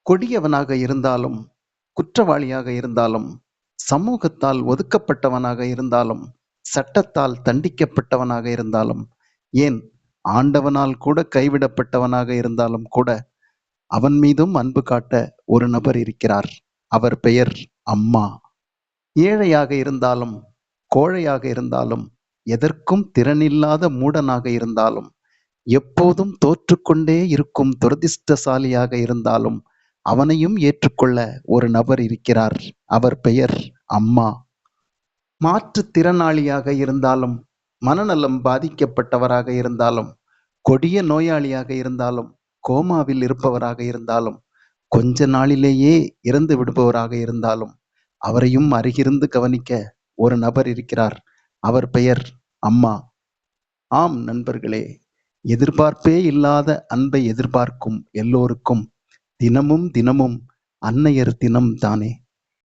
கொடியவனாக இருந்தாலும், குற்றவாளியாக இருந்தாலும், சமூகத்தால் ஒதுக்கப்பட்டவனாக இருந்தாலும், சட்டத்தால் தண்டிக்கப்பட்டவனாக இருந்தாலும், ஏன் ஆண்டவனால் கூட கைவிடப்பட்டவனாக இருந்தாலும் கூட, அவன் மீதும் அன்பு காட்ட ஒரு நபர் இருக்கிறார். அவர் பெயர் அம்மா. ஏழையாக இருந்தாலும், கோழையாக இருந்தாலும், எதற்கும் திறனில்லாத மூடனாக இருந்தாலும், எப்போதும் தோற்றுக்கொண்டே இருக்கும் துரதிர்ஷ்டசாலியாக இருந்தாலும், அவனையும் ஏற்றுக்கொள்ள ஒரு நபர் இருக்கிறார். அவர் பெயர் அம்மா. மாற்றுத்திறனாளியாக இருந்தாலும், மனநலம் பாதிக்கப்பட்டவராக இருந்தாலும், கொடிய நோயாளியாக இருந்தாலும், கோமாவில் இருப்பவராக இருந்தாலும், கொஞ்ச நாளிலேயே இறந்து விடுபவராக இருந்தாலும், அவரையும் அருகிருந்து கவனிக்க ஒரு நபர் இருக்கிறார். அவர் பெயர் அம்மா. ஆம் நண்பர்களே, எதிர்பார்ப்பே இல்லாத அன்பை எதிர்பார்க்கும் எல்லோருக்கும் தினமும் தினமும் அன்னையர் தினம் தானே.